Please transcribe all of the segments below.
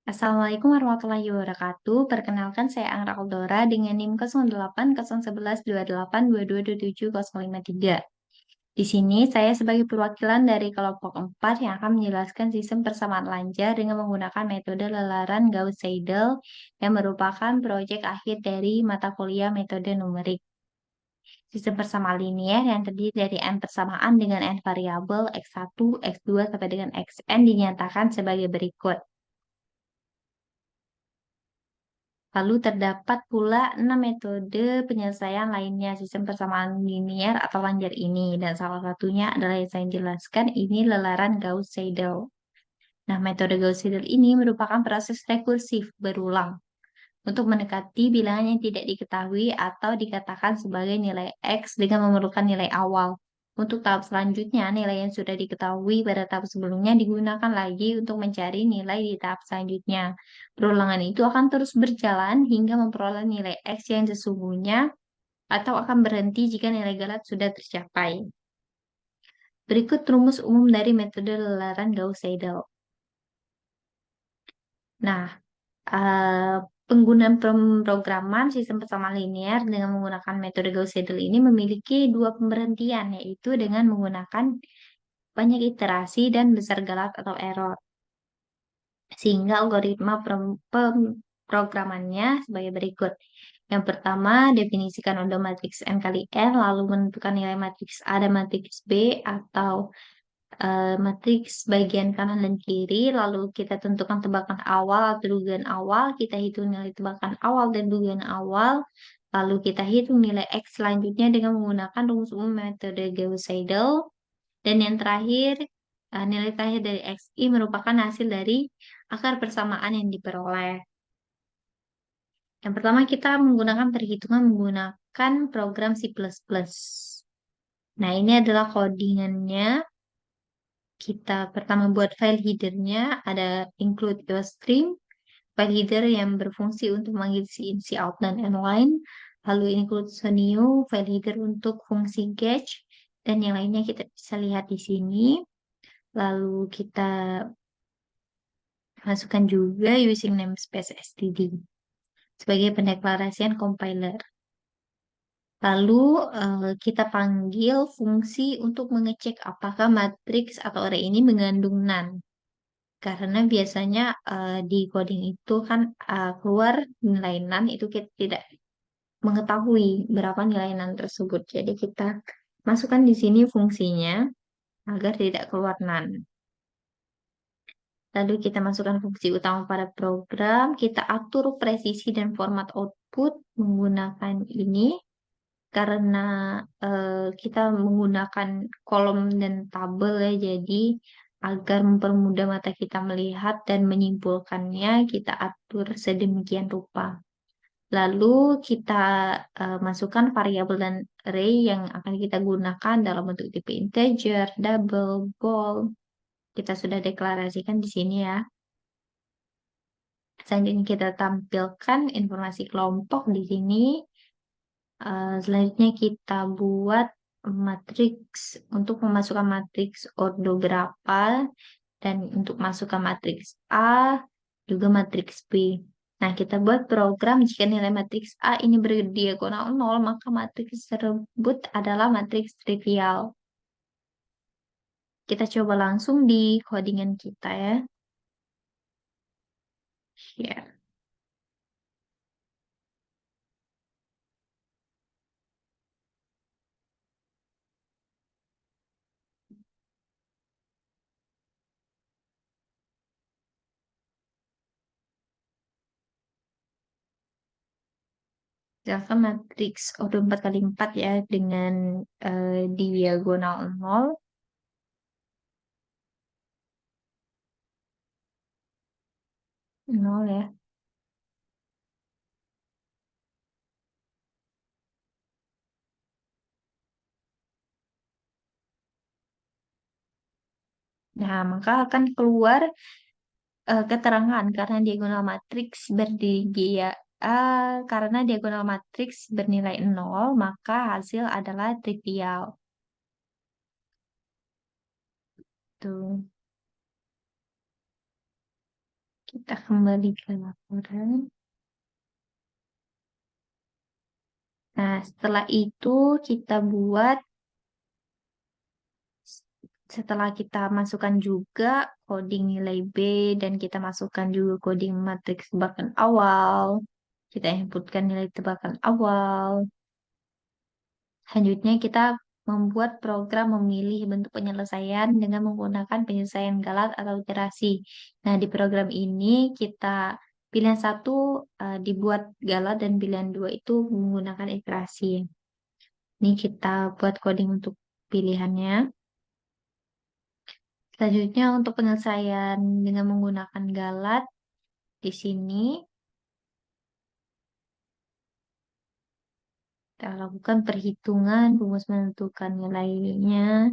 Assalamualaikum warahmatullahi wabarakatuh. Perkenalkan saya Angra Aldora dengan NIM 0801128222270553. Di sini saya sebagai perwakilan dari kelompok 4 yang akan menjelaskan sistem persamaan lancar dengan menggunakan metode lelaran Gauss-Seidel yang merupakan proyek akhir dari mata kuliah metode numerik. Sistem persamaan linear yang terdiri dari n persamaan dengan n variabel x1, x2 sampai dengan xn dinyatakan sebagai berikut. Lalu terdapat pula 6 metode penyelesaian lainnya sistem persamaan linear atau lancar ini. Dan salah satunya adalah yang saya jelaskan, ini lelaran Gauss-Seidel. Nah, metode Gauss-Seidel ini merupakan proses rekursif berulang untuk mendekati bilangan yang tidak diketahui atau dikatakan sebagai nilai X dengan memerlukan nilai awal. Untuk tahap selanjutnya, nilai yang sudah diketahui pada tahap sebelumnya digunakan lagi untuk mencari nilai di tahap selanjutnya. Perulangan itu akan terus berjalan hingga memperoleh nilai X yang sesungguhnya atau akan berhenti jika nilai galat sudah tercapai. Berikut rumus umum dari metode lelaran Gauss-Seidel. Nah, penggunaan pemrograman sistem persamaan linear dengan menggunakan metode Gauss-Seidel ini memiliki dua pemberhentian, yaitu dengan menggunakan banyak iterasi dan besar galat atau error. Sehingga algoritma pemrogramannya sebagai berikut. Yang pertama, definisikan udah matriks N kali N, lalu menentukan nilai matriks A dan matriks B atau matriks bagian kanan dan kiri, lalu kita tentukan tebakan awal atau dugaan awal, kita hitung nilai tebakan awal dan dugaan awal, lalu kita hitung nilai X selanjutnya dengan menggunakan rumus umum metode Gauss-Seidel, dan yang terakhir, nilai terakhir dari XI merupakan hasil dari akar persamaan yang diperoleh. Yang pertama kita menggunakan perhitungan menggunakan program C++. Nah, ini adalah codingannya. Kita pertama buat file headernya, ada include string, file header yang berfungsi untuk memanggil in, out, dan inline. Lalu include new, file header untuk fungsi gauge, dan yang lainnya kita bisa lihat di sini. Lalu kita masukkan juga using namespace std sebagai pendeklarasian compiler. Lalu kita panggil fungsi untuk mengecek apakah matriks atau array ini mengandung none. Karena biasanya di coding itu kan keluar nilai none itu kita tidak mengetahui berapa nilai none tersebut. Jadi kita masukkan di sini fungsinya agar tidak keluar none. Lalu kita masukkan fungsi utama pada program, kita atur presisi dan format output menggunakan ini. Karena kita menggunakan kolom dan tabel ya, jadi agar mempermudah mata kita melihat dan menyimpulkannya, kita atur sedemikian rupa. Lalu kita masukkan variabel dan array yang akan kita gunakan dalam bentuk tipe integer, double, bool. Kita sudah deklarasikan di sini ya. Selanjutnya kita tampilkan informasi kelompok di sini. Selanjutnya kita buat matriks untuk memasukkan matriks ordo berapa dan untuk masukkan matriks A juga matriks B. Nah, kita buat program jika nilai matriks A ini berdiagonal 0, maka matriks tersebut adalah matriks trivial. Kita coba langsung di codingan kita ya. Share. Misalkan matriks ordo 4 kali 4 ya dengan diagonal 0. Nol ya. Nah, maka akan keluar keterangan karena diagonal matriks karena diagonal matriks bernilai 0, maka hasil adalah trivial. Tuh. Kita kembali ke laporan. Nah, setelah itu kita buat, setelah kita masukkan juga coding nilai B dan kita masukkan juga coding matriks tebakan awal, kita inputkan nilai tebakan awal. Selanjutnya kita membuat program memilih bentuk penyelesaian dengan menggunakan penyelesaian galat atau iterasi. Nah, di program ini kita pilihan satu dibuat galat dan pilihan dua itu menggunakan iterasi. Ini kita buat coding untuk pilihannya. Selanjutnya untuk penyelesaian dengan menggunakan galat di sini kita lakukan perhitungan rumus menentukan nilainya.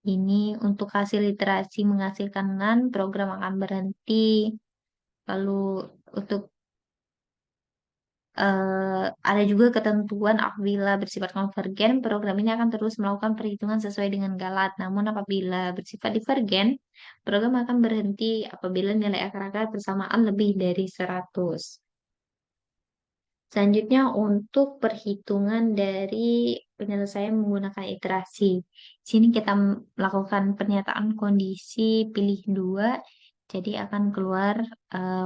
Ini untuk hasil literasi menghasilkan NaN, program akan berhenti. Lalu untuk ada juga ketentuan apabila bersifat konvergen, program ini akan terus melakukan perhitungan sesuai dengan galat. Namun apabila bersifat divergen, program akan berhenti apabila nilai akar-akar persamaan lebih dari 100. Selanjutnya untuk perhitungan dari penyelesaian menggunakan iterasi. Sini kita melakukan pernyataan kondisi pilih dua, jadi akan keluar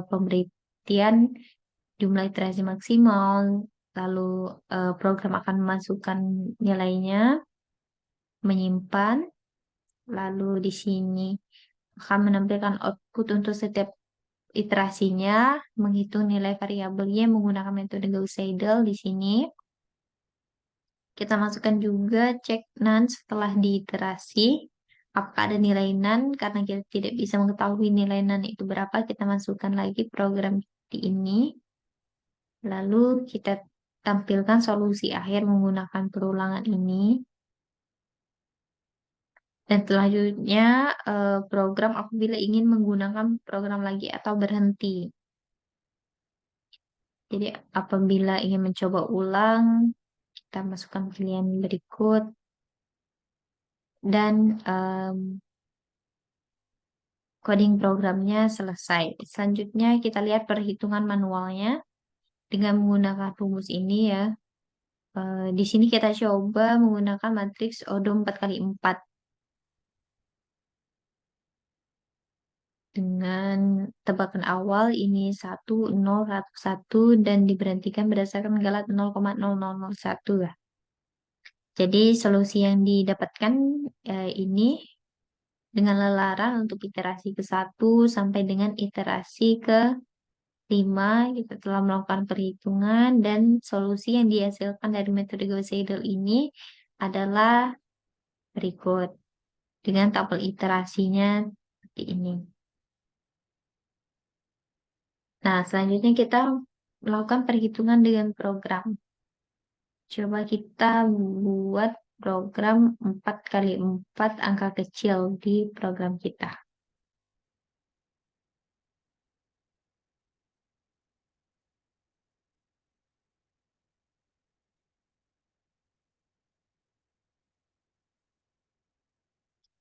pemberhentian jumlah iterasi maksimal, lalu program akan memasukkan nilainya, menyimpan, lalu di sini akan menampilkan output untuk setiap iterasinya, menghitung nilai variabelnya menggunakan metode Gauss-Seidel di sini. Kita masukkan juga cek NaN setelah diiterasi. Apakah ada nilai NaN? Karena kita tidak bisa mengetahui nilai NaN itu berapa, kita masukkan lagi program di ini. Lalu kita tampilkan solusi akhir menggunakan perulangan ini. Dan selanjutnya program apabila ingin menggunakan program lagi atau berhenti. Jadi apabila ingin mencoba ulang, kita masukkan pilihan berikut. Dan coding programnya selesai. Selanjutnya kita lihat perhitungan manualnya dengan menggunakan rumus ini ya. Di sini kita coba menggunakan matriks Odo 4x4 dengan tebakan awal ini 1, 0, 1, dan diberhentikan berdasarkan galat 0,0001 ya. Jadi solusi yang didapatkan ini dengan lelaran untuk iterasi ke-1 sampai dengan iterasi ke-5 kita telah melakukan perhitungan dan solusi yang dihasilkan dari metode Gauss-Seidel ini adalah berikut dengan tabel iterasinya seperti ini. Nah, selanjutnya kita melakukan perhitungan dengan program. Coba kita buat program 4x4 angka kecil di program kita.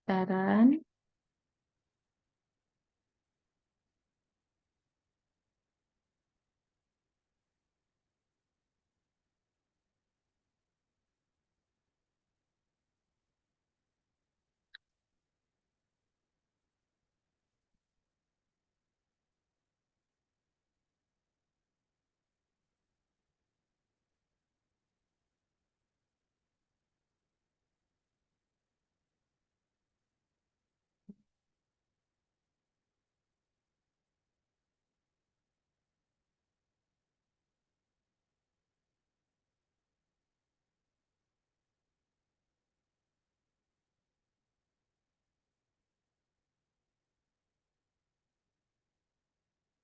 Sekarang,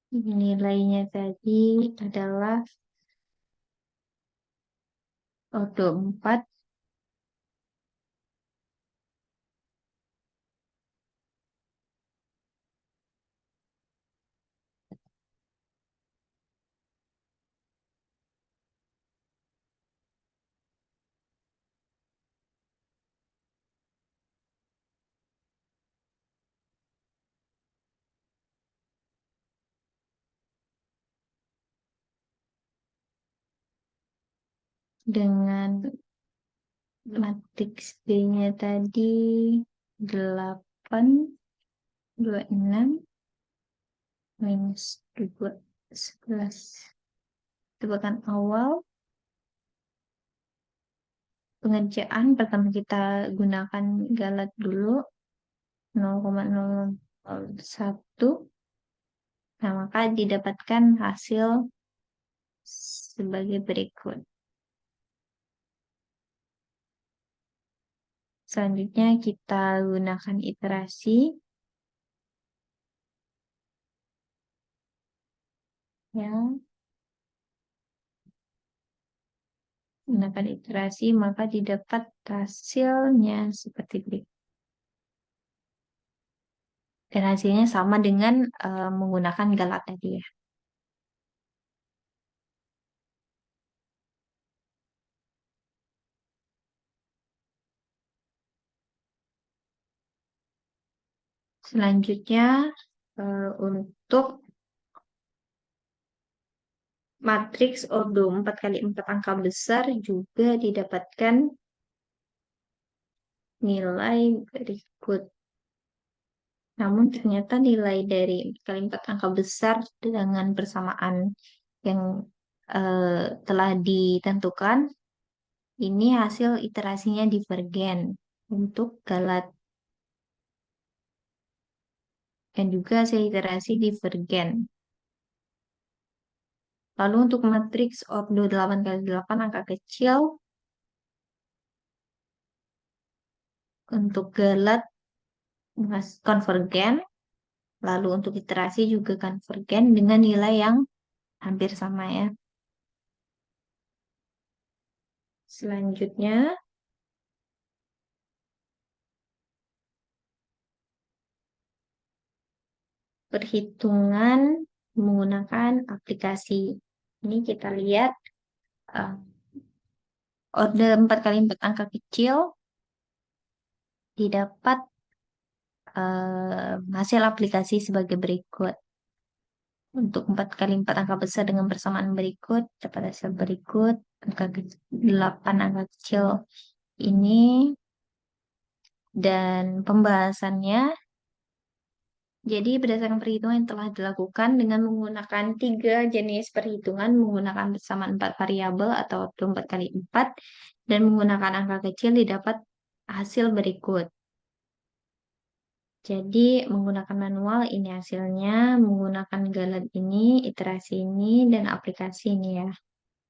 nilainya tadi adalah Odo 4. dengan matriks B-nya tadi 8, 26, minus 2, 11. Tebakan awal. Pengerjaan pertama kita gunakan galat dulu 0,001. Nah, maka didapatkan hasil sebagai berikut. Selanjutnya kita gunakan iterasi. Ya, gunakan iterasi maka didapat hasilnya seperti berikut. Dan hasilnya sama dengan menggunakan galat tadi ya. Selanjutnya untuk matriks ordo 4 kali 4 angka besar juga didapatkan nilai berikut. Namun ternyata nilai dari 4 kali 4 angka besar dengan persamaan yang telah ditentukan, ini hasil iterasinya divergen untuk galat. Dan juga hasil iterasi divergen. Lalu untuk matriks ordo 8 kali 8 angka kecil, untuk galat konvergen, lalu untuk iterasi juga konvergen dengan nilai yang hampir sama ya. Selanjutnya, perhitungan menggunakan aplikasi. Ini kita lihat uh, order 4 kali 4 angka kecil didapat hasil aplikasi sebagai berikut. Untuk 4 kali 4 angka besar dengan persamaan berikut, dapat hasil berikut. 8 angka kecil ini. Dan pembahasannya, jadi berdasarkan perhitungan yang telah dilakukan dengan menggunakan 3 jenis perhitungan, menggunakan persamaan 4 variabel atau 4 kali 4, dan menggunakan angka kecil didapat hasil berikut. Jadi menggunakan manual ini hasilnya, menggunakan galat ini, iterasi ini, dan aplikasi ini ya.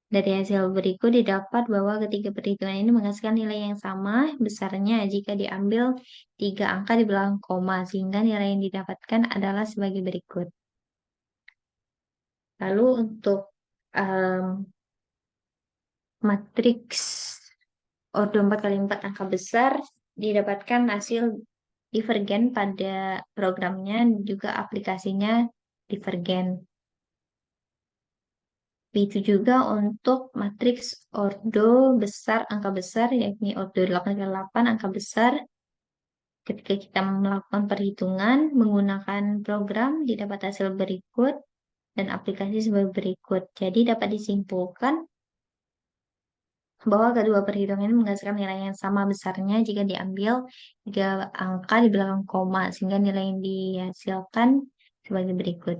Dari hasil berikut didapat bahwa ketiga perhitungan ini menghasilkan nilai yang sama besarnya jika diambil 3 angka di belakang koma, sehingga nilai yang didapatkan adalah sebagai berikut. Lalu untuk matriks ordo 4 kali 4 angka besar didapatkan hasil divergen pada programnya, juga aplikasinya divergen. Begitu juga untuk matriks ordo besar angka besar, yakni ordo 8 kali 8 angka besar. Ketika kita melakukan perhitungan menggunakan program, didapat hasil berikut dan aplikasi sebagai berikut. Jadi dapat disimpulkan bahwa kedua perhitungan ini menghasilkan nilai yang sama besarnya jika diambil 3 angka di belakang koma, sehingga nilai yang dihasilkan sebagai berikut.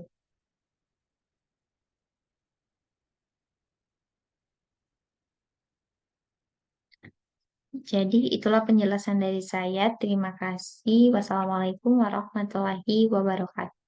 Jadi itulah penjelasan dari saya. Terima kasih. Wassalamualaikum warahmatullahi wabarakatuh.